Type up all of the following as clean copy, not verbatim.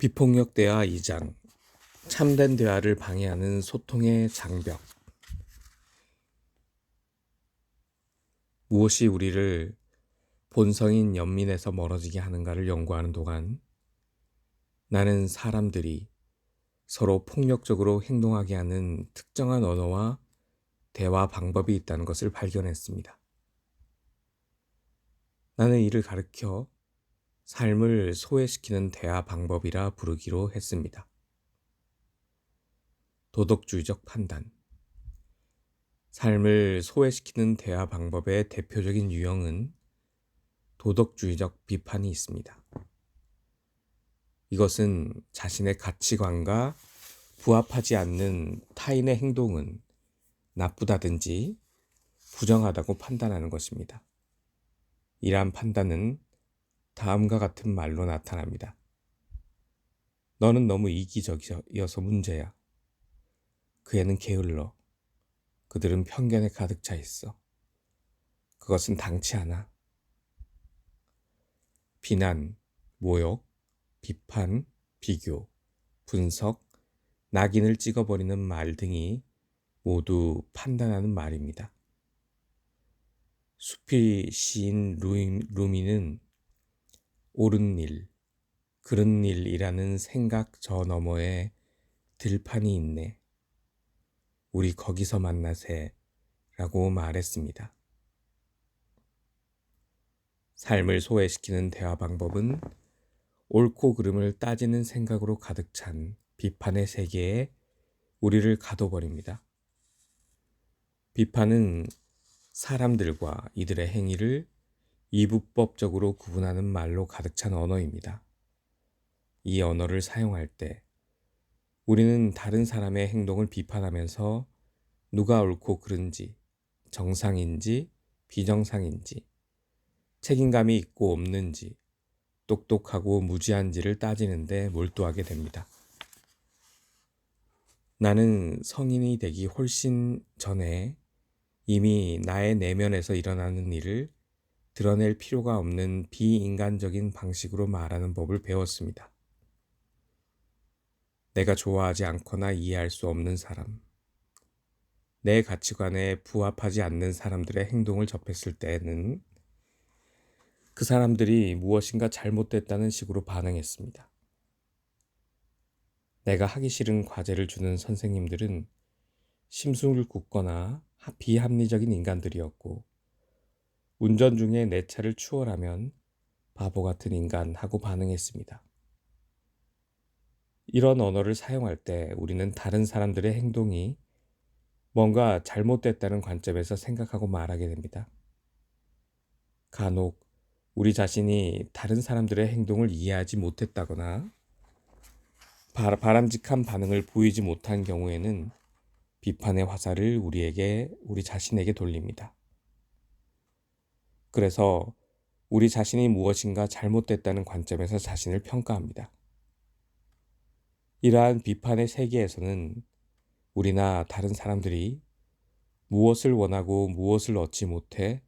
비폭력 대화 2장 참된 대화를 방해하는 소통의 장벽. 무엇이 우리를 본성인 연민에서 멀어지게 하는가를 연구하는 동안 나는 사람들이 서로 폭력적으로 행동하게 하는 특정한 언어와 대화 방법이 있다는 것을 발견했습니다. 나는 이를 가르쳐 삶을 소외시키는 대화 방법이라 부르기로 했습니다. 도덕주의적 판단. 삶을 소외시키는 대화 방법의 대표적인 유형은 도덕주의적 비판이 있습니다. 이것은 자신의 가치관과 부합하지 않는 타인의 행동은 나쁘다든지 부정하다고 판단하는 것입니다. 이러한 판단은 다음과 같은 말로 나타납니다. 너는 너무 이기적이어서 문제야. 그 애는 게을러. 그들은 편견에 가득 차 있어. 그것은 당치 않아. 비난, 모욕, 비판, 비교, 분석, 낙인을 찍어버리는 말 등이 모두 판단하는 말입니다. 수피 시인 루미는 옳은 일, 그른 일이라는 생각 저 너머에 들판이 있네. 우리 거기서 만나세 라고 말했습니다. 삶을 소외시키는 대화 방법은 옳고 그름을 따지는 생각으로 가득 찬 비판의 세계에 우리를 가둬버립니다. 비판은 사람들과 이들의 행위를 이분법적으로 구분하는 말로 가득 찬 언어입니다. 이 언어를 사용할 때 우리는 다른 사람의 행동을 비판하면서 누가 옳고 그른지, 정상인지 비정상인지, 책임감이 있고 없는지, 똑똑하고 무지한지를 따지는데 몰두하게 됩니다. 나는 성인이 되기 훨씬 전에 이미 나의 내면에서 일어나는 일을 드러낼 필요가 없는 비인간적인 방식으로 말하는 법을 배웠습니다. 내가 좋아하지 않거나 이해할 수 없는 사람, 내 가치관에 부합하지 않는 사람들의 행동을 접했을 때는 그 사람들이 무엇인가 잘못됐다는 식으로 반응했습니다. 내가 하기 싫은 과제를 주는 선생님들은 심술을 굽거나 비합리적인 인간들이었고, 운전 중에 내 차를 추월하면 바보 같은 인간 하고 반응했습니다. 이런 언어를 사용할 때 우리는 다른 사람들의 행동이 뭔가 잘못됐다는 관점에서 생각하고 말하게 됩니다. 간혹 우리 자신이 다른 사람들의 행동을 이해하지 못했다거나 바람직한 반응을 보이지 못한 경우에는 비판의 화살을 우리 자신에게 돌립니다. 그래서 우리 자신이 무엇인가 잘못됐다는 관점에서 자신을 평가합니다. 이러한 비판의 세계에서는 우리나 다른 사람들이 무엇을 원하고 무엇을 얻지 못해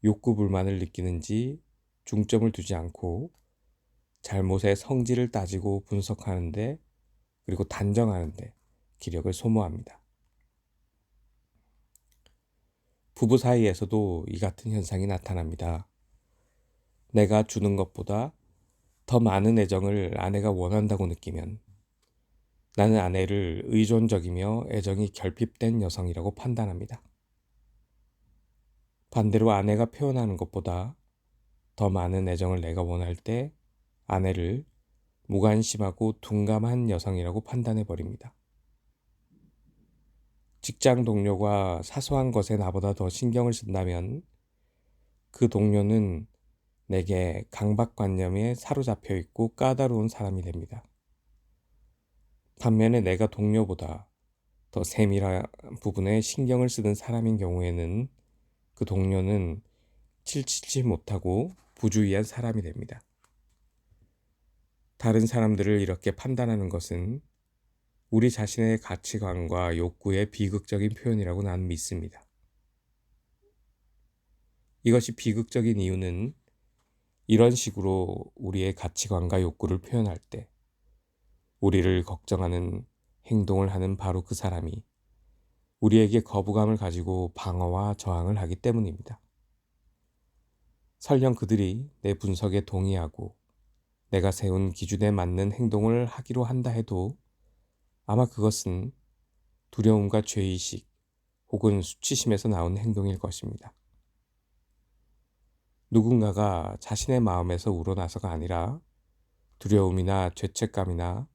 욕구불만을 느끼는지 중점을 두지 않고 잘못의 성질을 따지고 분석하는데, 그리고 단정하는데 기력을 소모합니다. 부부 사이에서도 이 같은 현상이 나타납니다. 내가 주는 것보다 더 많은 애정을 아내가 원한다고 느끼면 나는 아내를 의존적이며 애정이 결핍된 여성이라고 판단합니다. 반대로 아내가 표현하는 것보다 더 많은 애정을 내가 원할 때 아내를 무관심하고 둔감한 여성이라고 판단해버립니다. 직장 동료가 사소한 것에 나보다 더 신경을 쓴다면 그 동료는 내게 강박관념에 사로잡혀 있고 까다로운 사람이 됩니다. 반면에 내가 동료보다 더 세밀한 부분에 신경을 쓰는 사람인 경우에는 그 동료는 칠칠치 못하고 부주의한 사람이 됩니다. 다른 사람들을 이렇게 판단하는 것은 우리 자신의 가치관과 욕구의 비극적인 표현이라고 난 믿습니다. 이것이 비극적인 이유는 이런 식으로 우리의 가치관과 욕구를 표현할 때 우리를 걱정하는 행동을 하는 바로 그 사람이 우리에게 거부감을 가지고 방어와 저항을 하기 때문입니다. 설령 그들이 내 분석에 동의하고 내가 세운 기준에 맞는 행동을 하기로 한다 해도 아마 그것은 두려움과 죄의식 혹은 수치심에서 나온 행동일 것입니다. 누군가가 자신의 마음에서 우러나서가 아니라 두려움이나 죄책감이나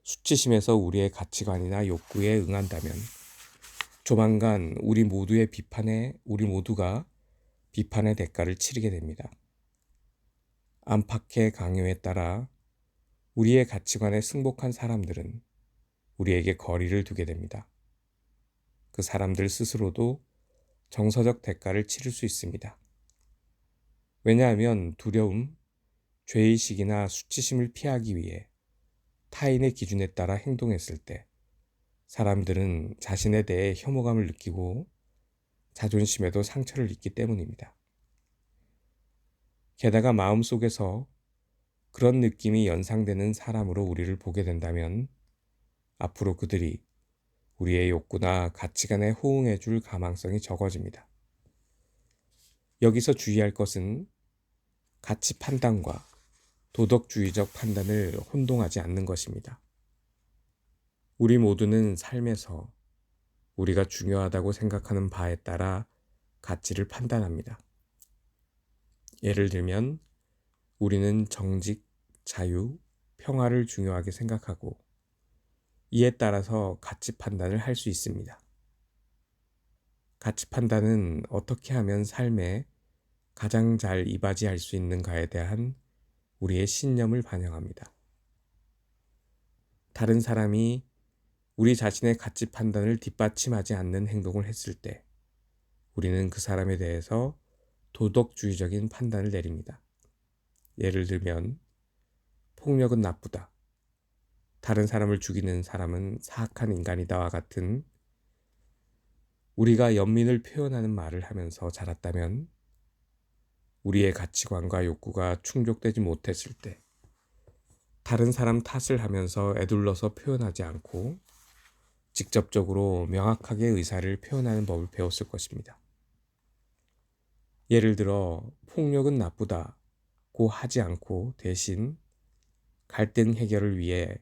수치심에서 우리의 가치관이나 욕구에 응한다면 조만간 우리 모두가 비판의 대가를 치르게 됩니다. 안팎의 강요에 따라 우리의 가치관에 승복한 사람들은 우리에게 거리를 두게 됩니다. 그 사람들 스스로도 정서적 대가를 치를 수 있습니다. 왜냐하면 두려움, 죄의식이나 수치심을 피하기 위해 타인의 기준에 따라 행동했을 때 사람들은 자신에 대해 혐오감을 느끼고 자존심에도 상처를 입기 때문입니다. 게다가 마음속에서 그런 느낌이 연상되는 사람으로 우리를 보게 된다면 앞으로 그들이 우리의 욕구나 가치관에 호응해 줄 가망성이 적어집니다. 여기서 주의할 것은 가치 판단과 도덕주의적 판단을 혼동하지 않는 것입니다. 우리 모두는 삶에서 우리가 중요하다고 생각하는 바에 따라 가치를 판단합니다. 예를 들면 우리는 정직, 자유, 평화를 중요하게 생각하고 이에 따라서 가치 판단을 할 수 있습니다. 가치 판단은 어떻게 하면 삶에 가장 잘 이바지할 수 있는가에 대한 우리의 신념을 반영합니다. 다른 사람이 우리 자신의 가치 판단을 뒷받침하지 않는 행동을 했을 때 우리는 그 사람에 대해서 도덕주의적인 판단을 내립니다. 예를 들면 폭력은 나쁘다, 다른 사람을 죽이는 사람은 사악한 인간이다와 같은 우리가 연민을 표현하는 말을 하면서 자랐다면 우리의 가치관과 욕구가 충족되지 못했을 때 다른 사람 탓을 하면서 에둘러서 표현하지 않고 직접적으로 명확하게 의사를 표현하는 법을 배웠을 것입니다. 예를 들어 폭력은 나쁘다고 하지 않고 대신 갈등 해결을 위해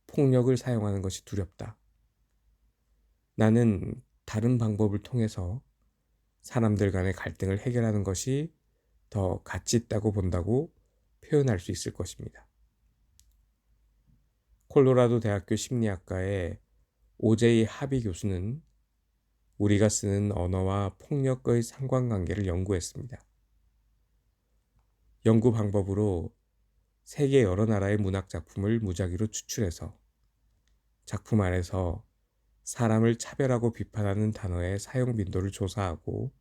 폭력을 사용하는 것이 두렵다. 나는 다른 방법을 통해서 사람들 간의 갈등을 해결하는 것이 더 가치 있다고 본다고 표현할 수 있을 것입니다. 콜로라도 대학교 심리학과의 오제이 하비 교수는 우리가 쓰는 언어와 폭력의 상관관계를 연구했습니다. 연구 방법으로 세계 여러 나라의 문학 작품을 무작위로 추출해서 작품 안에서 사람을 차별하고 비판하는 단어의 사용 빈도를 조사하고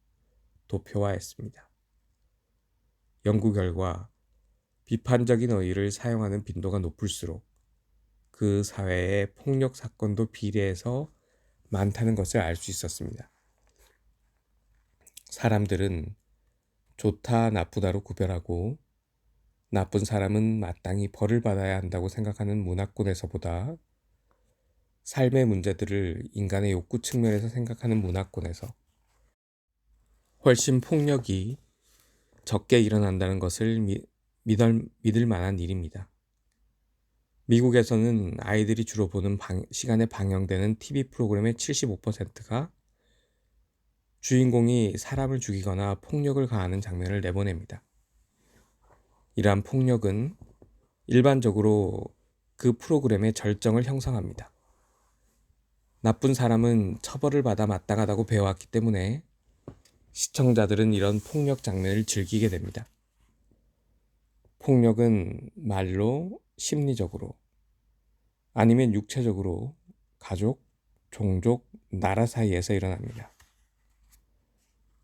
도표화했습니다. 연구 결과 비판적인 어휘를 사용하는 빈도가 높을수록 그 사회의 폭력 사건도 비례해서 많다는 것을 알 수 있었습니다. 사람들은 좋다, 나쁘다로 구별하고 나쁜 사람은 마땅히 벌을 받아야 한다고 생각하는 문화권에서보다 삶의 문제들을 인간의 욕구 측면에서 생각하는 문화권에서 훨씬 폭력이 적게 일어난다는 것을 믿을 만한 일입니다. 미국에서는 아이들이 주로 보는 시간에 방영되는 TV 프로그램의 75%가 주인공이 사람을 죽이거나 폭력을 가하는 장면을 내보냅니다. 이러한 폭력은 일반적으로 그 프로그램의 절정을 형성합니다. 나쁜 사람은 처벌을 받아 마땅하다고 배워왔기 때문에 시청자들은 이런 폭력 장면을 즐기게 됩니다. 폭력은 말로, 심리적으로, 아니면 육체적으로 가족, 종족, 나라 사이에서 일어납니다.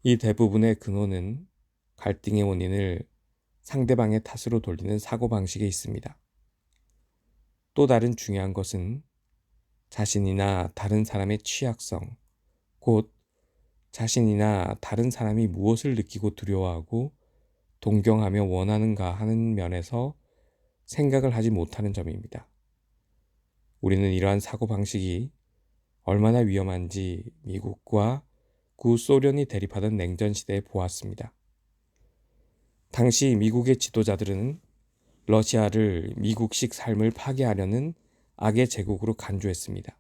이 대부분의 근원은 갈등의 원인을 상대방의 탓으로 돌리는 사고방식에 있습니다. 또 다른 중요한 것은 자신이나 다른 사람의 취약성, 곧 자신이나 다른 사람이 무엇을 느끼고 두려워하고 동경하며 원하는가 하는 면에서 생각을 하지 못하는 점입니다. 우리는 이러한 사고방식이 얼마나 위험한지 미국과 구소련이 대립하던 냉전 시대에 보았습니다. 당시 미국의 지도자들은 러시아를 미국식 삶을 파괴하려는 악의 제국으로 간주했습니다.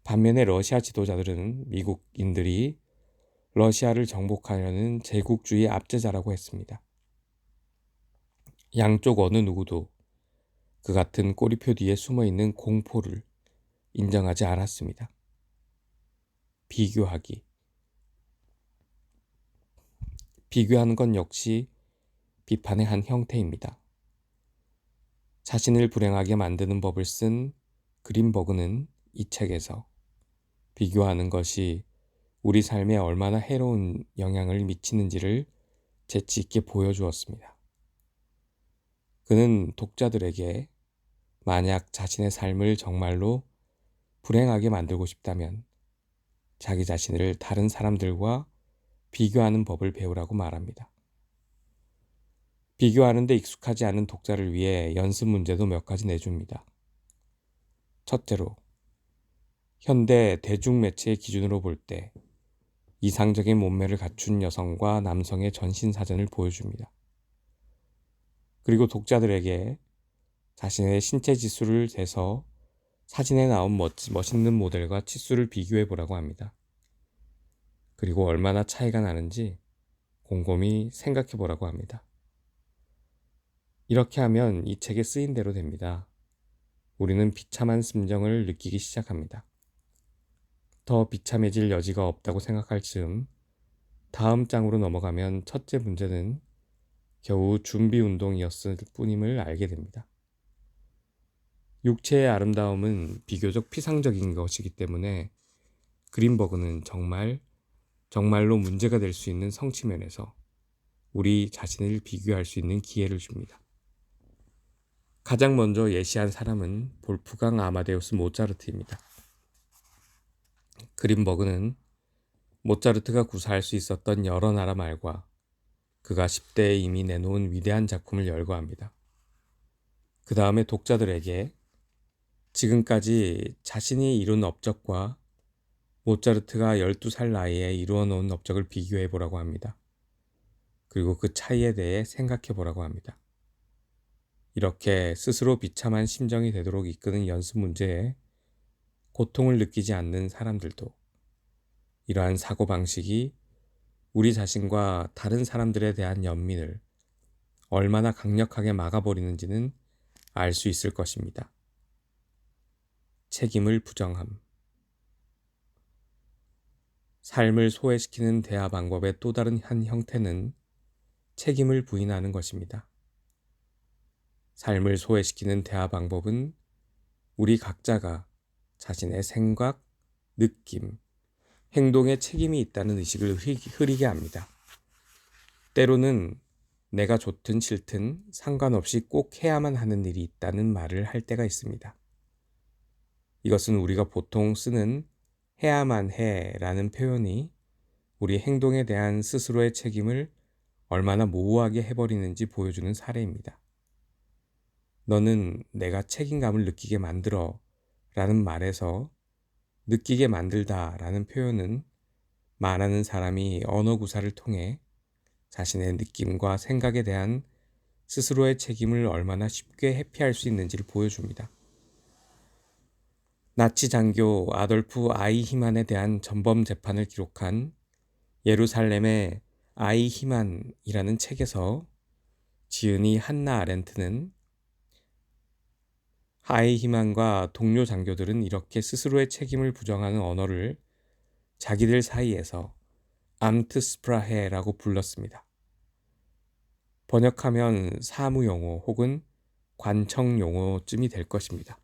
반면에 러시아 지도자들은 미국인들이 러시아를 정복하려는 제국주의 압제자라고 했습니다. 양쪽 어느 누구도 그 같은 꼬리표 뒤에 숨어있는 공포를 인정하지 않았습니다. 비교하기. 비교하는 건 역시 비판의 한 형태입니다. 자신을 불행하게 만드는 법을 쓴 그린버그는 이 책에서 비교하는 것이 우리 삶에 얼마나 해로운 영향을 미치는지를 재치 있게 보여주었습니다. 그는 독자들에게 만약 자신의 삶을 정말로 불행하게 만들고 싶다면 자기 자신을 다른 사람들과 비교하는 법을 배우라고 말합니다. 비교하는 데 익숙하지 않은 독자를 위해 연습 문제도 몇 가지 내줍니다. 첫째로, 현대 대중매체의 기준으로 볼 때 이상적인 몸매를 갖춘 여성과 남성의 전신 사진을 보여줍니다. 그리고 독자들에게 자신의 신체 지수를 재서 사진에 나온 멋있는 모델과 치수를 비교해 보라고 합니다. 그리고 얼마나 차이가 나는지 곰곰이 생각해 보라고 합니다. 이렇게 하면 이 책에 쓰인 대로 됩니다. 우리는 비참한 심정을 느끼기 시작합니다. 더 비참해질 여지가 없다고 생각할 즈음 다음 장으로 넘어가면 첫째 문제는 겨우 준비 운동이었을 뿐임을 알게 됩니다. 육체의 아름다움은 비교적 피상적인 것이기 때문에 그린버그는 정말로 문제가 될 수 있는 성취면에서 우리 자신을 비교할 수 있는 기회를 줍니다. 가장 먼저 예시한 사람은 볼프강 아마데우스 모차르트입니다. 그린버그는 모차르트가 구사할 수 있었던 여러 나라 말과 그가 10대에 이미 내놓은 위대한 작품을 열거합니다. 그 다음에 독자들에게 지금까지 자신이 이룬 업적과 모차르트가 12살 나이에 이루어 놓은 업적을 비교해 보라고 합니다. 그리고 그 차이에 대해 생각해 보라고 합니다. 이렇게 스스로 비참한 심정이 되도록 이끄는 연습 문제에 고통을 느끼지 않는 사람들도 이러한 사고방식이 우리 자신과 다른 사람들에 대한 연민을 얼마나 강력하게 막아버리는지는 알 수 있을 것입니다. 책임을 부정함. 삶을 소외시키는 대화 방법의 또 다른 한 형태는 책임을 부인하는 것입니다. 삶을 소외시키는 대화 방법은 우리 각자가 자신의 생각, 느낌, 행동에 책임이 있다는 의식을 흐리게 합니다. 때로는 내가 좋든 싫든 상관없이 꼭 해야만 하는 일이 있다는 말을 할 때가 있습니다. 이것은 우리가 보통 쓰는 해야만 해라는 표현이 우리 행동에 대한 스스로의 책임을 얼마나 모호하게 해버리는지 보여주는 사례입니다. 너는 내가 책임감을 느끼게 만들어 라는 말에서 느끼게 만들다 라는 표현은 말하는 사람이 언어 구사를 통해 자신의 느낌과 생각에 대한 스스로의 책임을 얼마나 쉽게 회피할 수 있는지를 보여줍니다. 나치 장교 아돌프 아이히만에 대한 전범 재판을 기록한 예루살렘의 아이히만이라는 책에서 지은이 한나 아렌트는 아이히만과 동료 장교들은 이렇게 스스로의 책임을 부정하는 언어를 자기들 사이에서 암트스프라헤라고 불렀습니다. 번역하면 사무용어 혹은 관청용어쯤이 될 것입니다.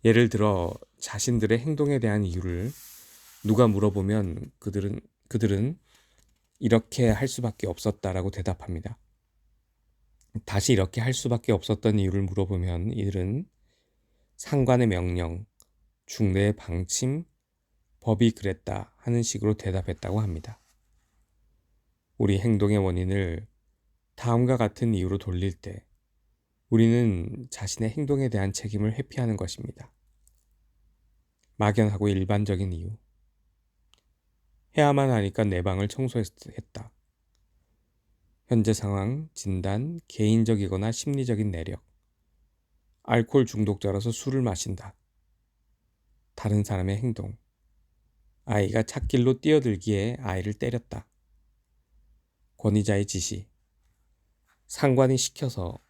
예를 들어 자신들의 행동에 대한 이유를 누가 물어보면 그들은 이렇게 할 수밖에 없었다라고 대답합니다. 다시 이렇게 할 수밖에 없었던 이유를 물어보면 이들은 상관의 명령, 중대의 방침, 법이 그랬다 하는 식으로 대답했다고 합니다. 우리 행동의 원인을 다음과 같은 이유로 돌릴 때 우리는 자신의 행동에 대한 책임을 회피하는 것입니다. 막연하고 일반적인 이유. 해야만 하니까 내 방을 청소했다. 현재 상황, 진단, 개인적이거나 심리적인 내력. 알코올 중독자라서 술을 마신다. 다른 사람의 행동. 아이가 찻길로 뛰어들기에 아이를 때렸다. 권위자의 지시. 상관이 시켜서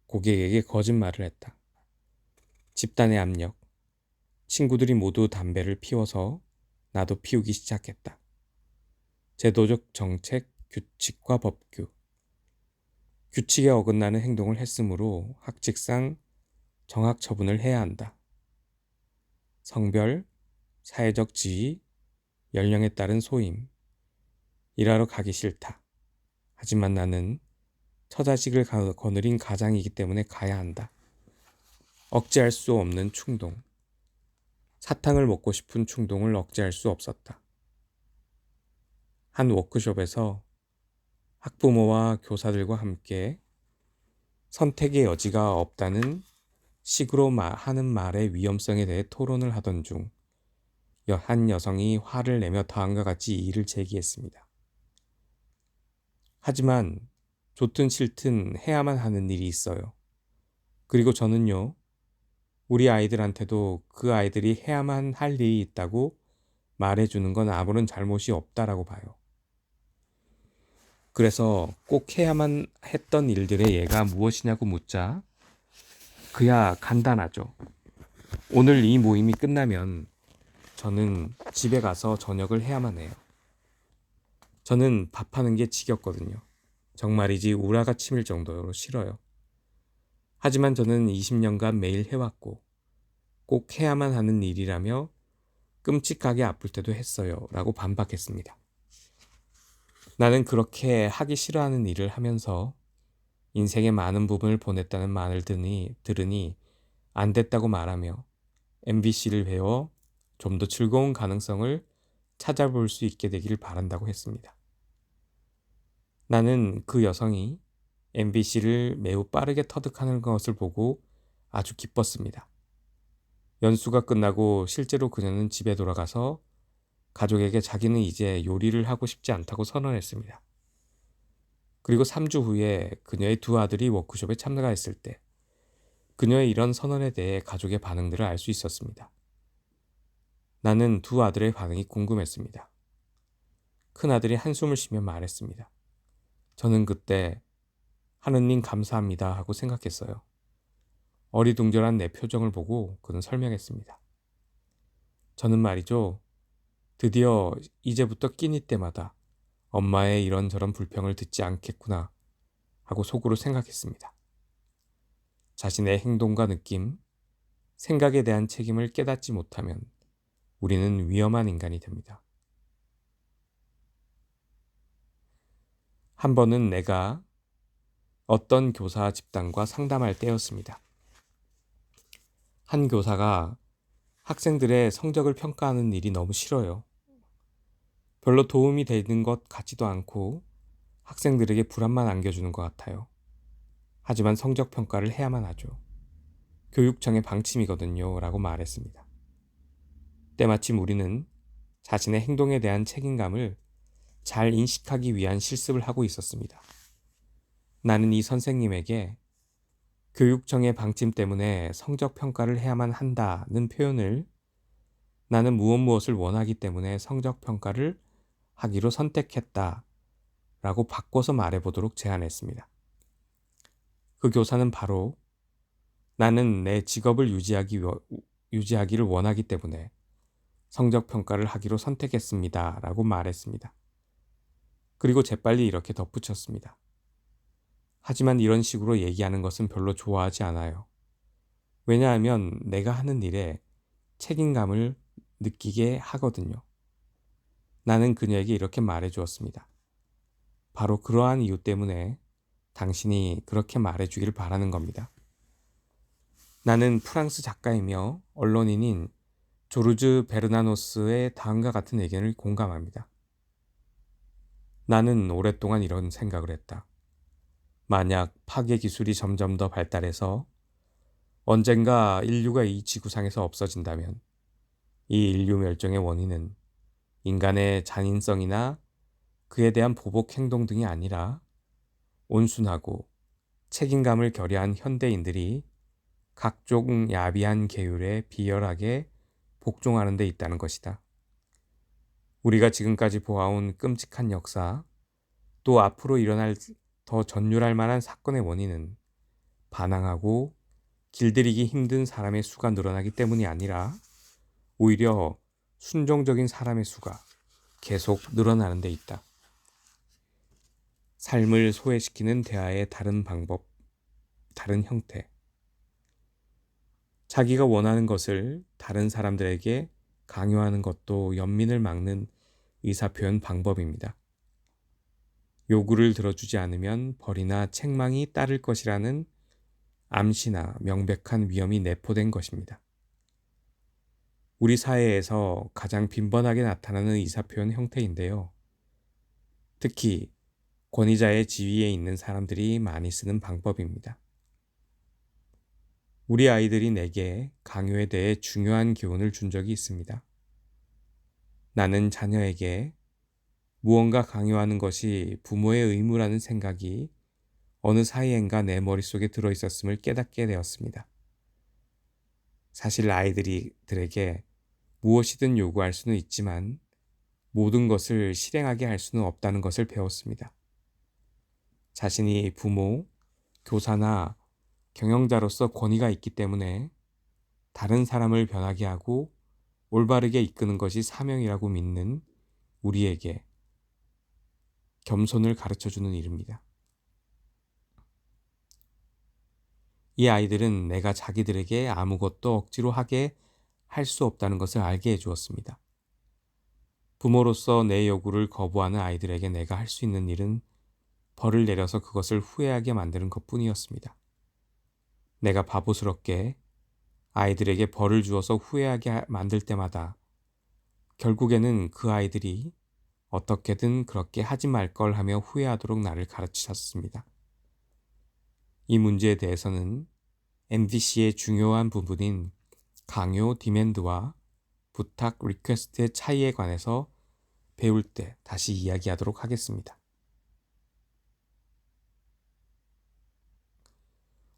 고객에게 거짓말을 했다. 집단의 압력. 친구들이 모두 담배를 피워서 나도 피우기 시작했다. 제도적 정책, 규칙과 법규. 규칙에 어긋나는 행동을 했으므로 학칙상 정학 처분을 해야 한다. 성별, 사회적 지위, 연령에 따른 소임. 일하러 가기 싫다. 하지만 나는 처자식을 거느린 가장이기 때문에 가야 한다. 억제할 수 없는 충동. 사탕을 먹고 싶은 충동을 억제할 수 없었다. 한 워크숍에서 학부모와 교사들과 함께 선택의 여지가 없다는 식으로 하는 말의 위험성에 대해 토론을 하던 중 한 여성이 화를 내며 다음과 같이 이의를 제기했습니다. 하지만 좋든 싫든 해야만 하는 일이 있어요. 그리고 저는요, 우리 아이들한테도 그 아이들이 해야만 할 일이 있다고 말해주는 건 아무런 잘못이 없다라고 봐요. 그래서 꼭 해야만 했던 일들의 예가 무엇이냐고 묻자 그야 간단하죠. 오늘 이 모임이 끝나면 저는 집에 가서 저녁을 해야만 해요. 저는 밥하는 게 지겹거든요. 정말이지 우라가 치밀 정도로 싫어요. 하지만 저는 20년간 매일 해왔고 꼭 해야만 하는 일이라며 끔찍하게 아플 때도 했어요 라고 반박했습니다. 나는 그렇게 하기 싫어하는 일을 하면서 인생의 많은 부분을 보냈다는 말을 들으니 안 됐다고 말하며 MBC를 배워 좀 더 즐거운 가능성을 찾아볼 수 있게 되기를 바란다고 했습니다. 나는 그 여성이 MBC를 매우 빠르게 터득하는 것을 보고 아주 기뻤습니다. 연수가 끝나고 실제로 그녀는 집에 돌아가서 가족에게 자기는 이제 요리를 하고 싶지 않다고 선언했습니다. 그리고 3주 후에 그녀의 두 아들이 워크숍에 참가했을 때 그녀의 이런 선언에 대해 가족의 반응들을 알 수 있었습니다. 나는 두 아들의 반응이 궁금했습니다. 큰아들이 한숨을 쉬며 말했습니다. 저는 그때 하느님 감사합니다 하고 생각했어요. 어리둥절한 내 표정을 보고 그는 설명했습니다. 저는 말이죠. 드디어 이제부터 끼니 때마다 엄마의 이런저런 불평을 듣지 않겠구나 하고 속으로 생각했습니다. 자신의 행동과 느낌, 생각에 대한 책임을 깨닫지 못하면 우리는 위험한 인간이 됩니다. 한 번은 내가 어떤 교사 집단과 상담할 때였습니다. 한 교사가 학생들의 성적을 평가하는 일이 너무 싫어요. 별로 도움이 되는 것 같지도 않고 학생들에게 불안만 안겨주는 것 같아요. 하지만 성적 평가를 해야만 하죠. 교육청의 방침이거든요 라고 말했습니다. 때마침 우리는 자신의 행동에 대한 책임감을 잘 인식하기 위한 실습을 하고 있었습니다. 나는 이 선생님에게 교육청의 방침 때문에 성적 평가를 해야만 한다는 표현을 나는 무엇을 원하기 때문에 성적 평가를 하기로 선택했다 라고 바꿔서 말해보도록 제안했습니다. 그 교사는 바로 나는 내 직업을 유지하기를 원하기 때문에 성적 평가를 하기로 선택했습니다 라고 말했습니다. 그리고 재빨리 이렇게 덧붙였습니다. 하지만 이런 식으로 얘기하는 것은 별로 좋아하지 않아요. 왜냐하면 내가 하는 일에 책임감을 느끼게 하거든요. 나는 그녀에게 이렇게 말해 주었습니다. 바로 그러한 이유 때문에 당신이 그렇게 말해 주기를 바라는 겁니다. 나는 프랑스 작가이며 언론인인 조르주 베르나노스의 다음과 같은 의견을 공감합니다. 나는 오랫동안 이런 생각을 했다. 만약 파괴 기술이 점점 더 발달해서 언젠가 인류가 이 지구상에서 없어진다면 이 인류 멸종의 원인은 인간의 잔인성이나 그에 대한 보복 행동 등이 아니라 온순하고 책임감을 결여한 현대인들이 각종 야비한 계율에 비열하게 복종하는 데 있다는 것이다. 우리가 지금까지 보아온 끔찍한 역사, 또 앞으로 일어날 더 전율할 만한 사건의 원인은 반항하고 길들이기 힘든 사람의 수가 늘어나기 때문이 아니라 오히려 순종적인 사람의 수가 계속 늘어나는 데 있다. 삶을 소외시키는 대화의 다른 방법, 다른 형태. 자기가 원하는 것을 다른 사람들에게 강요하는 것도 연민을 막는 의사표현 방법입니다. 요구를 들어주지 않으면 벌이나 책망이 따를 것이라는 암시나 명백한 위험이 내포된 것입니다. 우리 사회에서 가장 빈번하게 나타나는 의사표현 형태인데요. 특히 권위자의 지위에 있는 사람들이 많이 쓰는 방법입니다. 우리 아이들이 내게 강요에 대해 중요한 교훈을 준 적이 있습니다. 나는 자녀에게 무언가 강요하는 것이 부모의 의무라는 생각이 어느 사이엔가 내 머릿속에 들어있었음을 깨닫게 되었습니다. 사실 아이들에게 무엇이든 요구할 수는 있지만 모든 것을 실행하게 할 수는 없다는 것을 배웠습니다. 자신이 부모, 교사나 경영자로서 권위가 있기 때문에 다른 사람을 변하게 하고 올바르게 이끄는 것이 사명이라고 믿는 우리에게 겸손을 가르쳐주는 일입니다. 이 아이들은 내가 자기들에게 아무것도 억지로 하게 할 수 없다는 것을 알게 해주었습니다. 부모로서 내 요구를 거부하는 아이들에게 내가 할 수 있는 일은 벌을 내려서 그것을 후회하게 만드는 것뿐이었습니다. 내가 바보스럽게 아이들에게 벌을 주어서 후회하게 만들 때마다 결국에는 그 아이들이 어떻게든 그렇게 하지 말 걸 하며 후회하도록 나를 가르치셨습니다. 이 문제에 대해서는 MDC의 중요한 부분인 강요 디맨드와 부탁 리퀘스트의 차이에 관해서 배울 때 다시 이야기하도록 하겠습니다.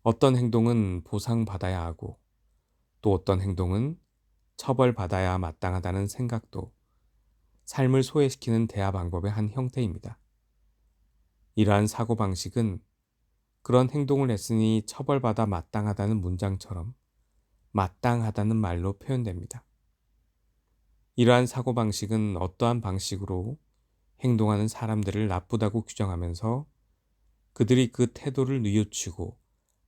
어떤 행동은 보상받아야 하고 또 어떤 행동은 처벌받아야 마땅하다는 생각도 삶을 소외시키는 대화 방법의 한 형태입니다. 이러한 사고방식은 그런 행동을 했으니 처벌받아 마땅하다는 문장처럼 마땅하다는 말로 표현됩니다. 이러한 사고방식은 어떠한 방식으로 행동하는 사람들을 나쁘다고 규정하면서 그들이 그 태도를 뉘우치고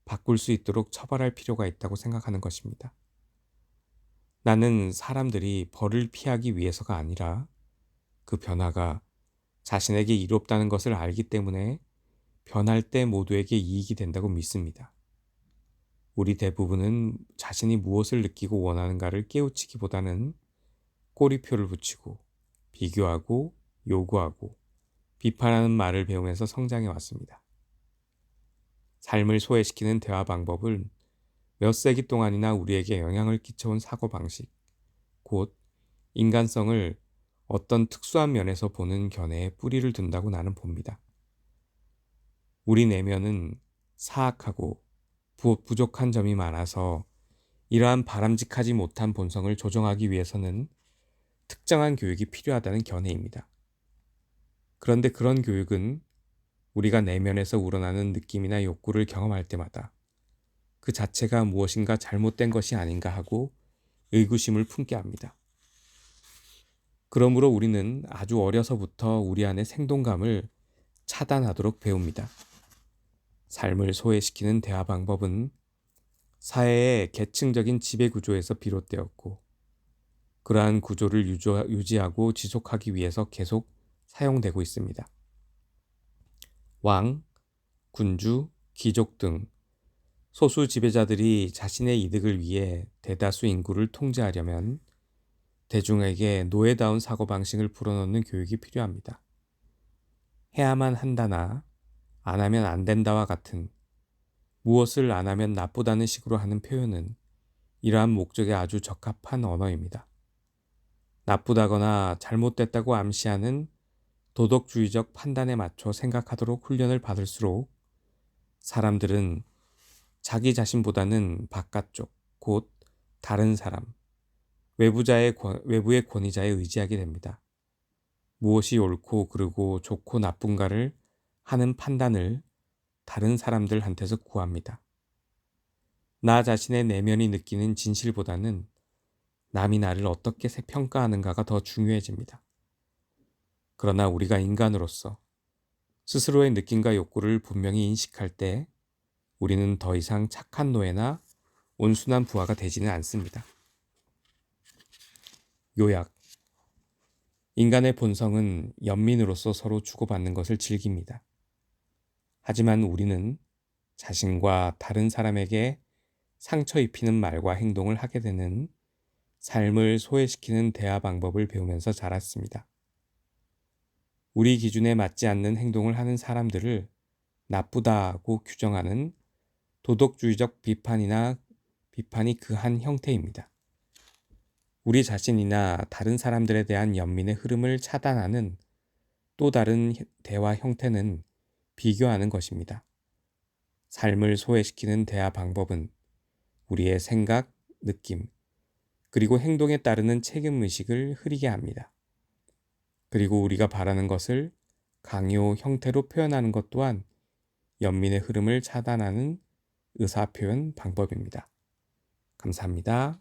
바꿀 수 있도록 처벌할 필요가 있다고 생각하는 것입니다. 나는 사람들이 벌을 피하기 위해서가 아니라 그 변화가 자신에게 이롭다는 것을 알기 때문에 변할 때 모두에게 이익이 된다고 믿습니다. 우리 대부분은 자신이 무엇을 느끼고 원하는가를 깨우치기보다는 꼬리표를 붙이고 비교하고 요구하고 비판하는 말을 배우면서 성장해 왔습니다. 삶을 소외시키는 대화 방법은 몇 세기 동안이나 우리에게 영향을 끼쳐온 사고방식, 곧 인간성을 어떤 특수한 면에서 보는 견해에 뿌리를 둔다고 나는 봅니다. 우리 내면은 사악하고 부족한 점이 많아서 이러한 바람직하지 못한 본성을 조정하기 위해서는 특정한 교육이 필요하다는 견해입니다. 그런데 그런 교육은 우리가 내면에서 우러나는 느낌이나 욕구를 경험할 때마다 그 자체가 무엇인가 잘못된 것이 아닌가 하고 의구심을 품게 합니다. 그러므로 우리는 아주 어려서부터 우리 안의 생동감을 차단하도록 배웁니다. 삶을 소외시키는 대화 방법은 사회의 계층적인 지배 구조에서 비롯되었고 그러한 구조를 유지하고 지속하기 위해서 계속 사용되고 있습니다. 왕, 군주, 귀족 등 소수 지배자들이 자신의 이득을 위해 대다수 인구를 통제하려면 대중에게 노예다운 사고방식을 불어넣는 교육이 필요합니다. 해야만 한다나 안 하면 안 된다와 같은 무엇을 안 하면 나쁘다는 식으로 하는 표현은 이러한 목적에 아주 적합한 언어입니다. 나쁘다거나 잘못됐다고 암시하는 도덕주의적 판단에 맞춰 생각하도록 훈련을 받을수록 사람들은 자기 자신보다는 바깥쪽, 곧 다른 사람, 외부의 권위자에 의지하게 됩니다. 무엇이 옳고 그르고 좋고 나쁜가를 하는 판단을 다른 사람들한테서 구합니다. 나 자신의 내면이 느끼는 진실보다는 남이 나를 어떻게 평가하는가가 더 중요해집니다. 그러나 우리가 인간으로서 스스로의 느낌과 욕구를 분명히 인식할 때 우리는 더 이상 착한 노예나 온순한 부하가 되지는 않습니다. 요약. 인간의 본성은 연민으로서 서로 주고받는 것을 즐깁니다. 하지만 우리는 자신과 다른 사람에게 상처 입히는 말과 행동을 하게 되는 삶을 소외시키는 대화 방법을 배우면서 자랐습니다. 우리 기준에 맞지 않는 행동을 하는 사람들을 나쁘다고 규정하는 도덕주의적 비판이 그 한 형태입니다. 우리 자신이나 다른 사람들에 대한 연민의 흐름을 차단하는 또 다른 대화 형태는 비교하는 것입니다. 삶을 소외시키는 대화 방법은 우리의 생각, 느낌, 그리고 행동에 따르는 책임의식을 흐리게 합니다. 그리고 우리가 바라는 것을 강요 형태로 표현하는 것 또한 연민의 흐름을 차단하는 의사표현 방법입니다. 감사합니다.